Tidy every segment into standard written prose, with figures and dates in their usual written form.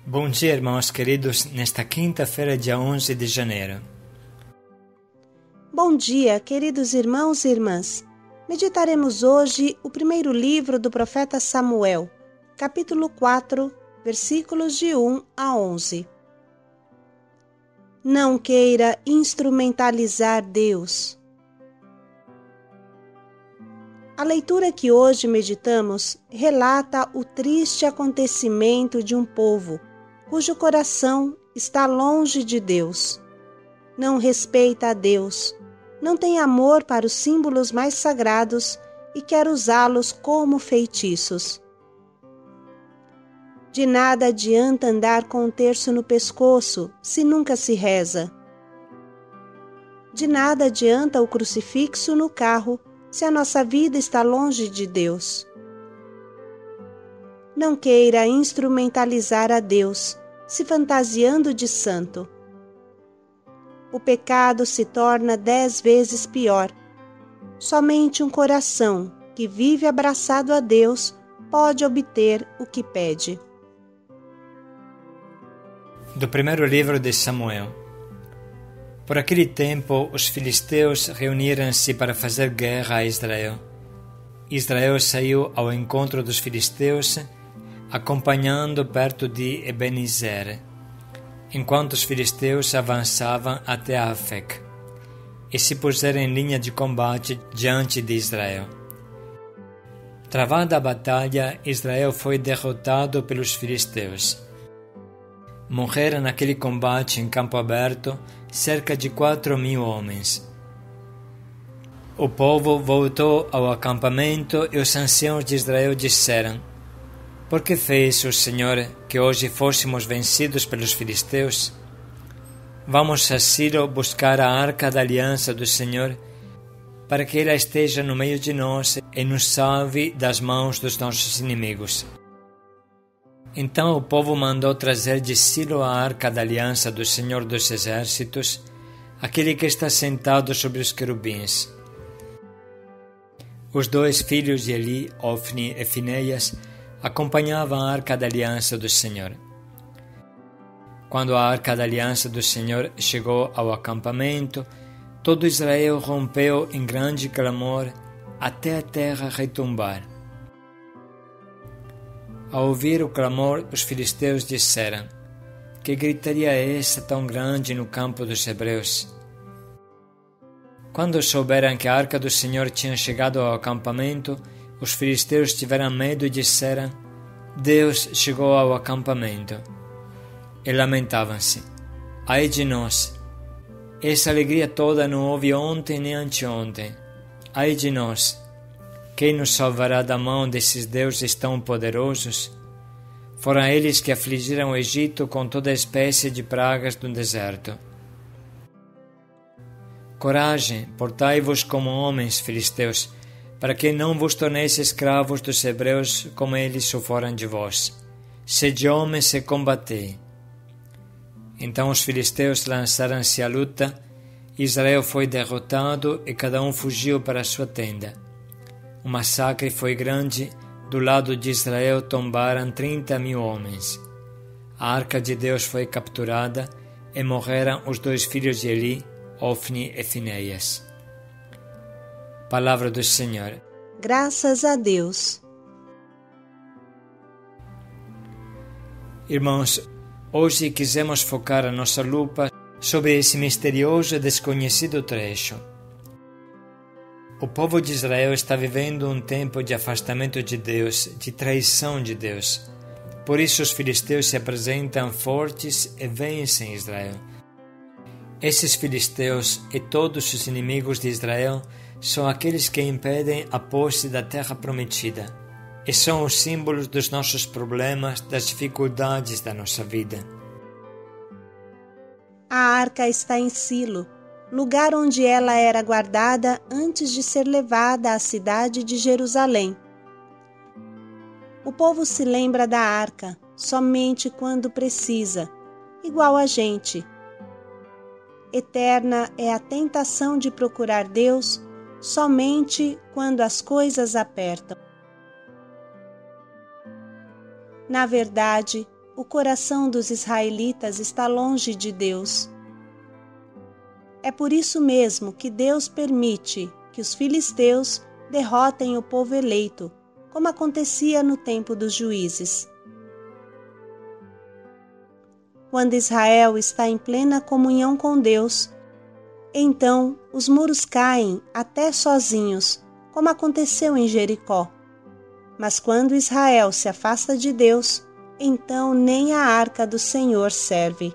Bom dia, irmãos queridos, nesta quinta-feira, dia 11 de janeiro. Bom dia, queridos irmãos e irmãs. Meditaremos hoje o primeiro livro do profeta Samuel, capítulo 4, versículos de 1 a 11. Não queira instrumentalizar Deus. A leitura que hoje meditamos relata o triste acontecimento de um povo cujo coração está longe de Deus. Não respeita a Deus, não tem amor para os símbolos mais sagrados e quer usá-los como feitiços. De nada adianta andar com um terço no pescoço se nunca se reza. De nada adianta o crucifixo no carro se a nossa vida está longe de Deus. Não queira instrumentalizar a Deus, se fantasiando de santo. O pecado se torna 10 vezes pior. Somente um coração que vive abraçado a Deus pode obter o que pede. Do primeiro livro de Samuel. Por aquele tempo, os filisteus reuniram-se para fazer guerra a Israel. Israel saiu ao encontro dos filisteus, acompanhando perto de Ebenezer, enquanto os filisteus avançavam até Afec, e se puseram em linha de combate diante de Israel. Travada a batalha, Israel foi derrotado pelos filisteus. Morreram naquele combate em campo aberto cerca de 4.000 homens. O povo voltou ao acampamento e os anciãos de Israel disseram: Por que fez o Senhor que hoje fôssemos vencidos pelos filisteus? Vamos a Silo buscar a arca da aliança do Senhor, para que ela esteja no meio de nós e nos salve das mãos dos nossos inimigos. Então o povo mandou trazer de Silo a arca da aliança do Senhor dos Exércitos, aquele que está sentado sobre os querubins. Os 2 filhos de Eli, Ofni e Fineias, acompanhavam a arca da aliança do Senhor. Quando a arca da aliança do Senhor chegou ao acampamento, todo Israel rompeu em grande clamor até a terra retumbar. Ao ouvir o clamor, os filisteus disseram: Que gritaria é essa tão grande no campo dos hebreus? Quando souberam que a arca do Senhor tinha chegado ao acampamento, os filisteus tiveram medo e disseram: Deus chegou ao acampamento. E lamentavam-se: Ai de nós! Essa alegria toda não houve ontem nem anteontem. Ai de nós! Quem nos salvará da mão desses deuses tão poderosos? Foram eles que afligiram o Egito com toda espécie de pragas do deserto. Coragem, portai-vos como homens, filisteus, para que não vos torneis escravos dos hebreus como eles o foram de vós. Sede homens e combatei. Então os filisteus lançaram-se à luta, Israel foi derrotado e cada um fugiu para a sua tenda. O massacre foi grande, do lado de Israel tombaram 30.000 homens. A arca de Deus foi capturada e morreram os 2 filhos de Eli, Ofni e Fineias. Palavra do Senhor. Graças a Deus. Irmãos, hoje quisemos focar a nossa lupa sobre esse misterioso e desconhecido trecho. O povo de Israel está vivendo um tempo de afastamento de Deus, de traição de Deus. Por isso os filisteus se apresentam fortes e vencem Israel. Esses filisteus e todos os inimigos de Israel são aqueles que impedem a posse da terra prometida e são os símbolos dos nossos problemas, das dificuldades da nossa vida. A arca está em Silo, lugar onde ela era guardada antes de ser levada à cidade de Jerusalém. O povo se lembra da arca somente quando precisa, igual a gente. Eterna é a tentação de procurar Deus somente quando as coisas apertam. Na verdade, o coração dos israelitas está longe de Deus. É por isso mesmo que Deus permite que os filisteus derrotem o povo eleito, como acontecia no tempo dos juízes. Quando Israel está em plena comunhão com Deus, então os muros caem até sozinhos, como aconteceu em Jericó. Mas quando Israel se afasta de Deus, então nem a arca do Senhor serve.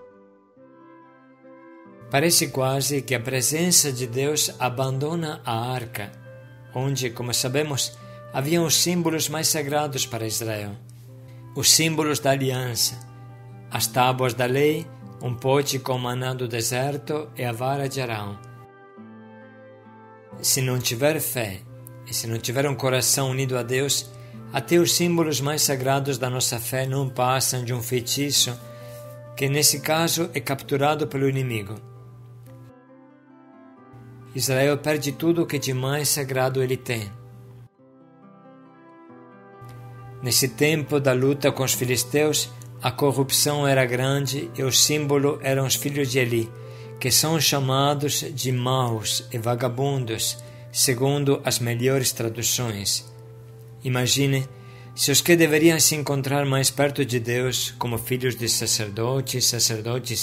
Parece quase que a presença de Deus abandona a arca, onde, como sabemos, haviam os símbolos mais sagrados para Israel. Os símbolos da aliança, as tábuas da lei, um pote com maná do deserto e a vara de Arão. Se não tiver fé e se não tiver um coração unido a Deus, até os símbolos mais sagrados da nossa fé não passam de um feitiço que, nesse caso, é capturado pelo inimigo. Israel perde tudo o que de mais sagrado ele tem. Nesse tempo da luta com os filisteus, a corrupção era grande e o símbolo eram os filhos de Eli, que são chamados de maus e vagabundos, segundo as melhores traduções. Imagine se os que deveriam se encontrar mais perto de Deus, como filhos de sacerdotes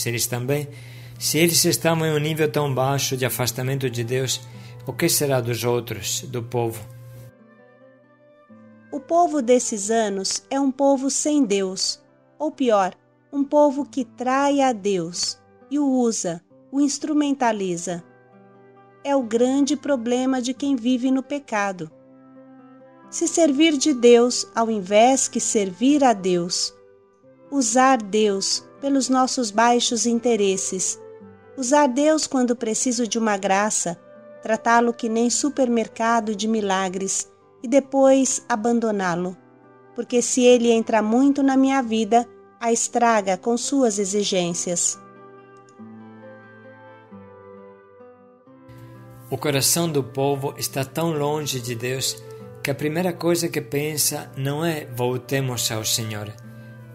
eles também, se eles estavam em um nível tão baixo de afastamento de Deus, o que será dos outros, do povo? O povo desses anos é um povo sem Deus, ou pior, um povo que trai a Deus e o usa, o instrumentaliza. É o grande problema de quem vive no pecado. Se servir de Deus ao invés que servir a Deus, usar Deus pelos nossos baixos interesses, usar Deus quando preciso de uma graça, tratá-lo que nem supermercado de milagres e depois abandoná-lo, porque se ele entra muito na minha vida, a estraga com suas exigências. O coração do povo está tão longe de Deus que a primeira coisa que pensa não é voltemos ao Senhor,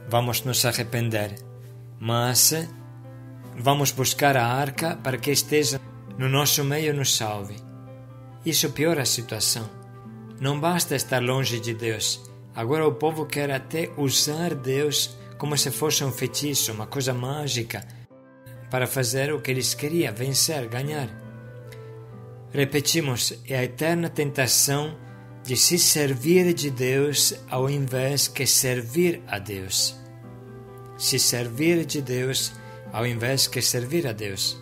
vamos nos arrepender, mas vamos buscar a arca para que esteja no nosso meio e nos salve. Isso piora a situação. Não basta estar longe de Deus. Agora o povo quer até usar Deus como se fosse um feitiço, uma coisa mágica, para fazer o que eles queriam, vencer, ganhar. Repetimos, é a eterna tentação de se servir de Deus ao invés que servir a Deus. Se servir de Deus ao invés que servir a Deus.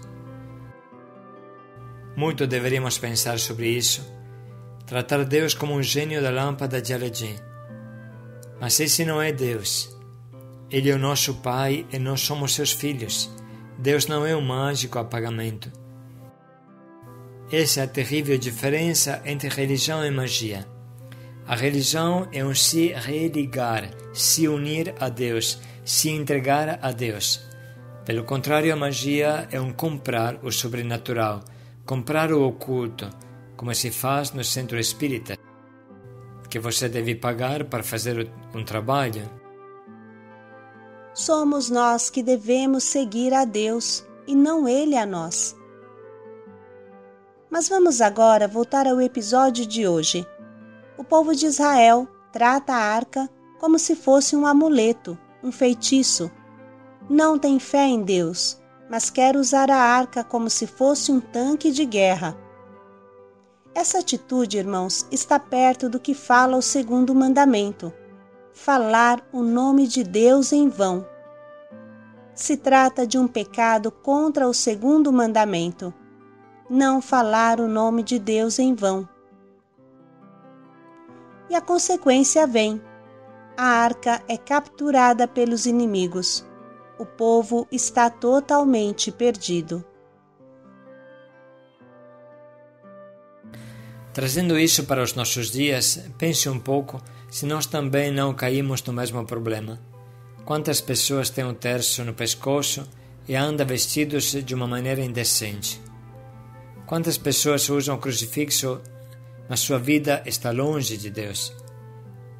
Muito deveríamos pensar sobre isso, tratar Deus como um gênio da lâmpada de Aladim. Mas esse não é Deus. Ele é o nosso Pai e nós somos seus filhos. Deus não é um mágico a pagamento. Essa é a terrível diferença entre religião e magia. A religião é um se religar, se unir a Deus, se entregar a Deus. Pelo contrário, a magia é um comprar o sobrenatural, comprar o oculto, como se faz no centro espírita, que você deve pagar para fazer um trabalho. Somos nós que devemos seguir a Deus e não Ele a nós. Mas vamos agora voltar ao episódio de hoje. O povo de Israel trata a arca como se fosse um amuleto, um feitiço. Não tem fé em Deus, mas quer usar a arca como se fosse um tanque de guerra. Essa atitude, irmãos, está perto do que fala o segundo mandamento: falar o nome de Deus em vão. Se trata de um pecado contra o segundo mandamento: não falar o nome de Deus em vão. E a consequência vem. A arca é capturada pelos inimigos. O povo está totalmente perdido. Trazendo isso para os nossos dias, pense um pouco se nós também não caímos no mesmo problema. Quantas pessoas têm um terço no pescoço e andam vestidos de uma maneira indecente? Quantas pessoas usam crucifixo, mas sua vida está longe de Deus?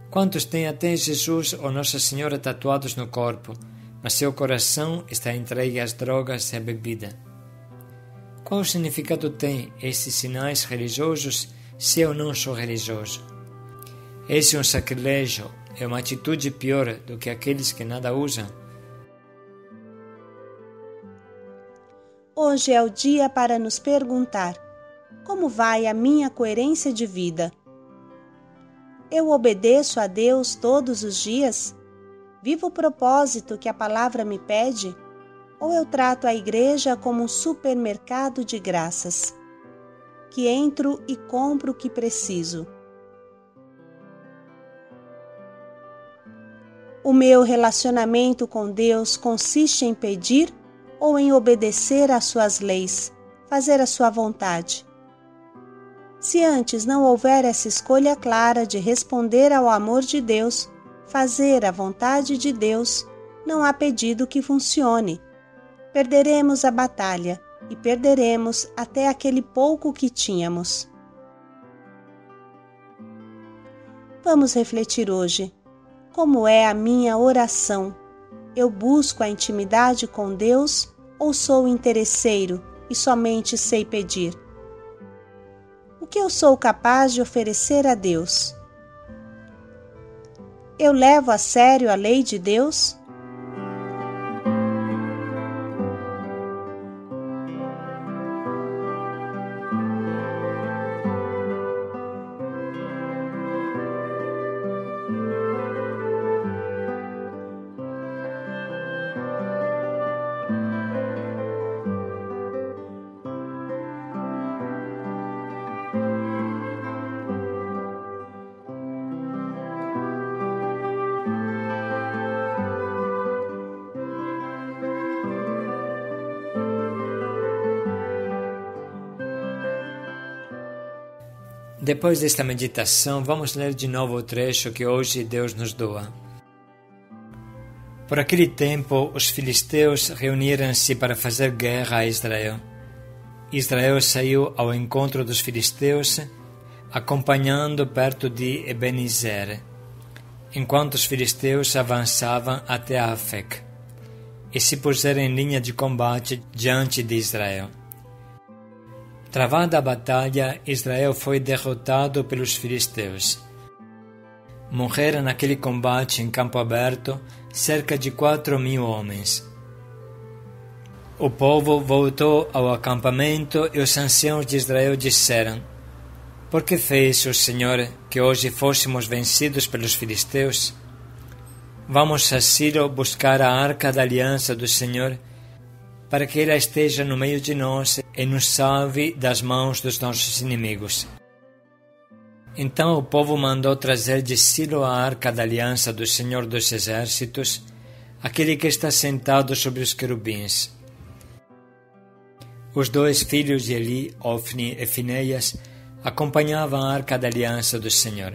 Quantos têm até Jesus ou Nossa Senhora tatuados no corpo, mas seu coração está entregue às drogas e à bebida. Qual significado tem esses sinais religiosos se eu não sou religioso? Esse é um sacrilégio, é uma atitude pior do que aqueles que nada usam. Hoje é o dia para nos perguntar: como vai a minha coerência de vida? Eu obedeço a Deus todos os dias? Vivo o propósito que a palavra me pede? Ou eu trato a igreja como um supermercado de graças, que entro e compro o que preciso? O meu relacionamento com Deus consiste em pedir ou em obedecer às suas leis, fazer a sua vontade? Se antes não houver essa escolha clara de responder ao amor de Deus, fazer a vontade de Deus, não há pedido que funcione. Perderemos a batalha e perderemos até aquele pouco que tínhamos. Vamos refletir hoje. Como é a minha oração? Eu busco a intimidade com Deus ou sou interesseiro e somente sei pedir? O que eu sou capaz de oferecer a Deus? Eu levo a sério a lei de Deus? Depois desta meditação, vamos ler de novo o trecho que hoje Deus nos doa. Por aquele tempo, os filisteus reuniram-se para fazer guerra a Israel. Israel saiu ao encontro dos filisteus, acompanhando perto de Ebenezer, enquanto os filisteus avançavam até Afec, e se puseram em linha de combate diante de Israel. Travada a batalha, Israel foi derrotado pelos filisteus. Morreram naquele combate em campo aberto cerca de 4.000 homens. O povo voltou ao acampamento e os anciãos de Israel disseram: Por que fez o Senhor que hoje fôssemos vencidos pelos filisteus? Vamos a Silo buscar a arca da aliança do Senhor, para que ela esteja no meio de nós e nos salve das mãos dos nossos inimigos. Então o povo mandou trazer de Silo a arca da aliança do Senhor dos Exércitos, aquele que está sentado sobre os querubins. Os 2 filhos de Eli, Ofni e Fineias, acompanhavam a arca da aliança do Senhor.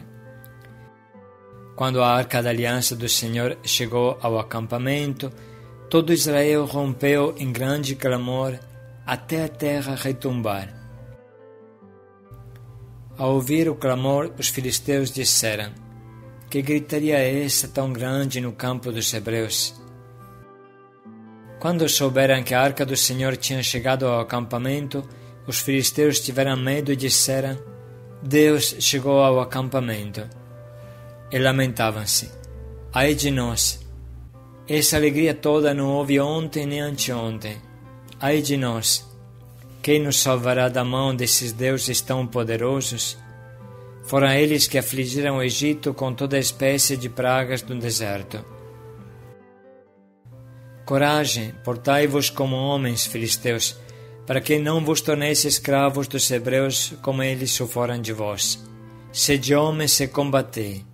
Quando a arca da aliança do Senhor chegou ao acampamento, todo Israel rompeu em grande clamor até a terra retumbar. Ao ouvir o clamor, os filisteus disseram: Que gritaria é essa tão grande no campo dos hebreus? Quando souberam que a arca do Senhor tinha chegado ao acampamento, os filisteus tiveram medo e disseram: Deus chegou ao acampamento. E lamentavam-se: Ai de nós! Essa alegria toda não houve ontem nem anteontem. Ai de nós! Quem nos salvará da mão desses deuses tão poderosos? Foram eles que afligiram o Egito com toda espécie de pragas do deserto. Coragem, portai-vos como homens, filisteus, para que não vos torneis escravos dos hebreus como eles o foram de vós. Sede homens e combatei.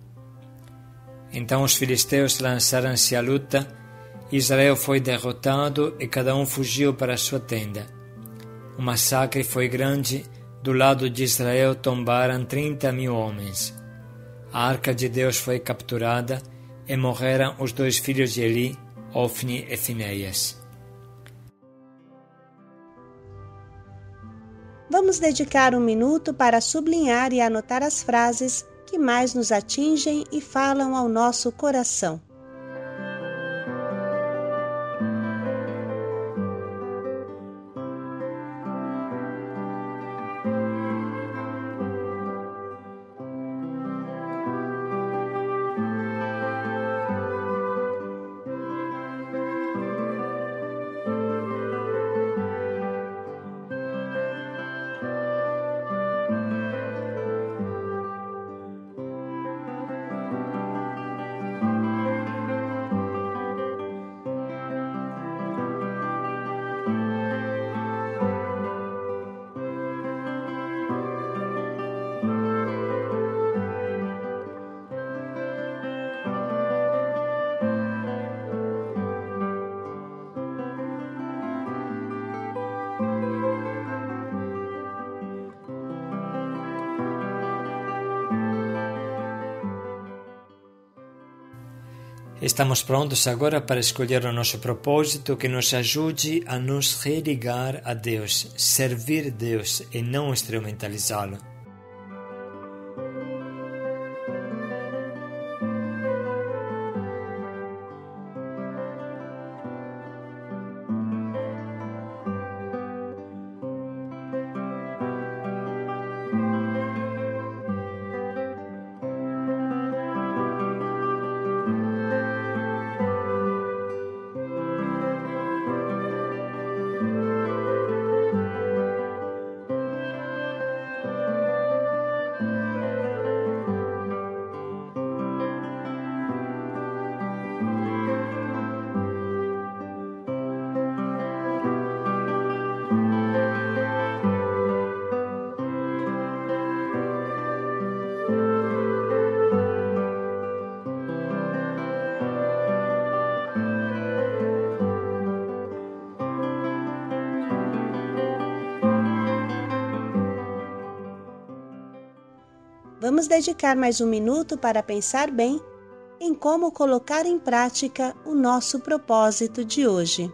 Então os filisteus lançaram-se à luta, Israel foi derrotado e cada um fugiu para a sua tenda. O massacre foi grande, do lado de Israel tombaram 30.000 homens. A arca de Deus foi capturada e morreram os 2 filhos de Eli, Ofni e Fineias. Vamos dedicar um minuto para sublinhar e anotar as frases que mais nos atingem e falam ao nosso coração. Estamos prontos agora para escolher o nosso propósito que nos ajude a nos religar a Deus, servir Deus e não instrumentalizá-lo. Vamos dedicar mais um minuto para pensar bem em como colocar em prática o nosso propósito de hoje.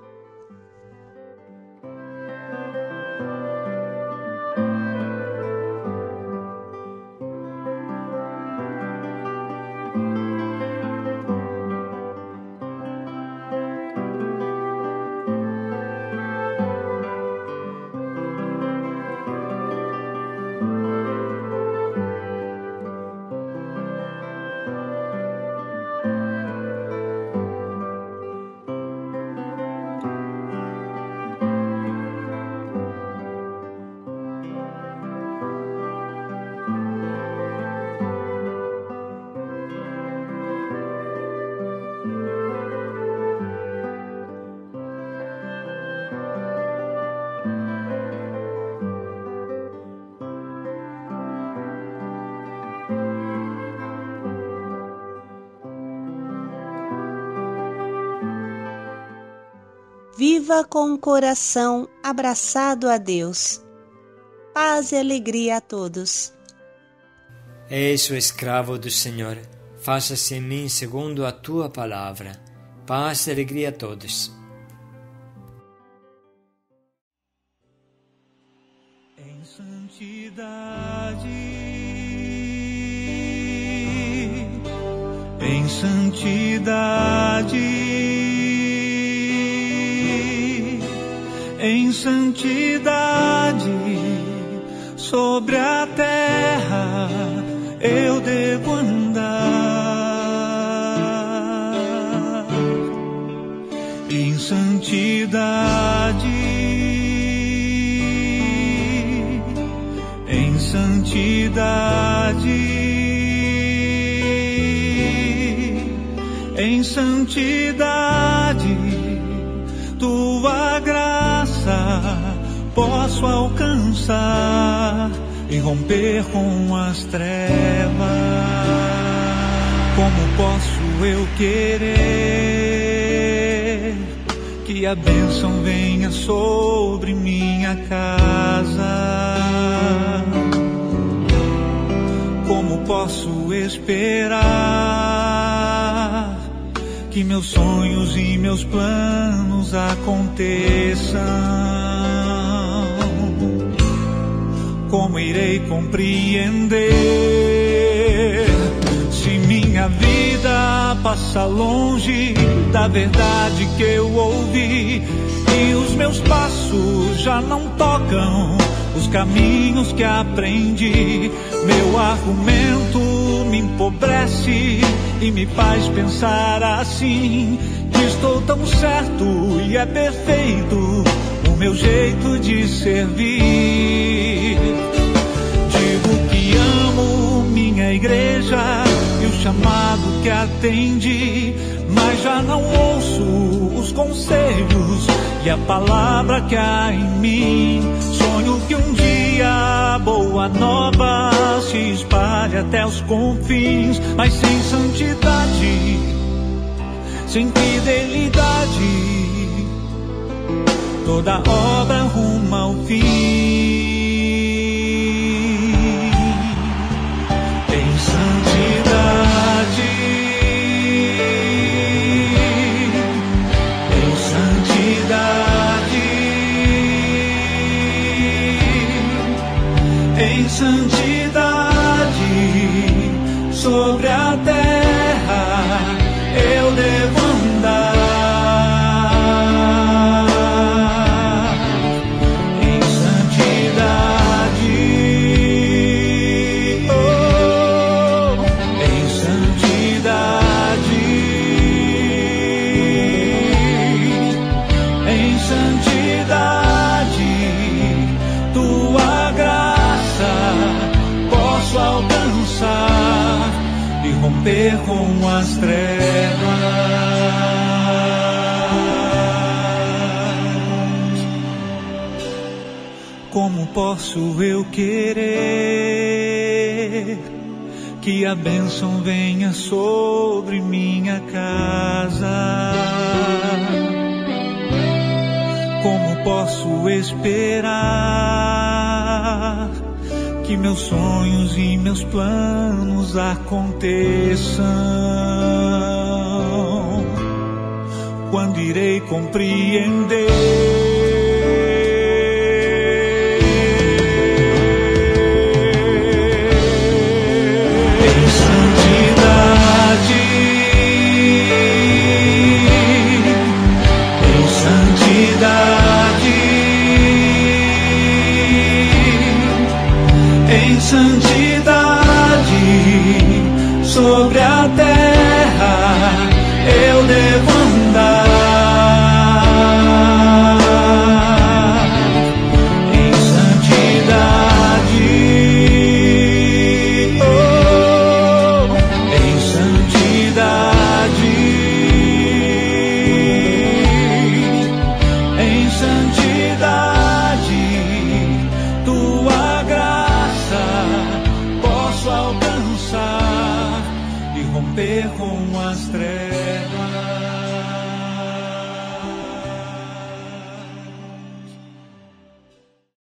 Viva com o coração abraçado a Deus. Paz e alegria a todos. Eis o escravo do Senhor, faça-se em mim segundo a tua palavra. Paz e alegria a todos. Em santidade, em santidade, em santidade, sobre a terra eu devo andar. Em santidade, em santidade, em santidade, tua graça posso alcançar e romper com as trevas. Como posso eu querer que a bênção venha sobre minha casa? Como posso esperar que meus sonhos e meus planos aconteçam? Como irei compreender se minha vida passa longe da verdade que eu ouvi e os meus passos já não tocam os caminhos que aprendi? Meu argumento me empobrece e me faz pensar assim, que estou tão certo e é perfeito o meu jeito de servir. Digo que amo minha igreja e o chamado que atendi, mas já não ouço os conselhos e a palavra que há em mim. Sonho que um dia a boa nova se espalhe até os confins, mas sem santidade, sem fidelidade, toda obra ruma ao fim. Em santidade, romper com as trevas. Como posso eu querer que a bênção venha sobre minha casa? Como posso esperar que meus sonhos e meus planos aconteçam? Quando irei compreender em santidade sobre a terra eu devo andar. Em santidade, oh, em santidade, em santidade, tua graça posso alcançar e romper com as trevas.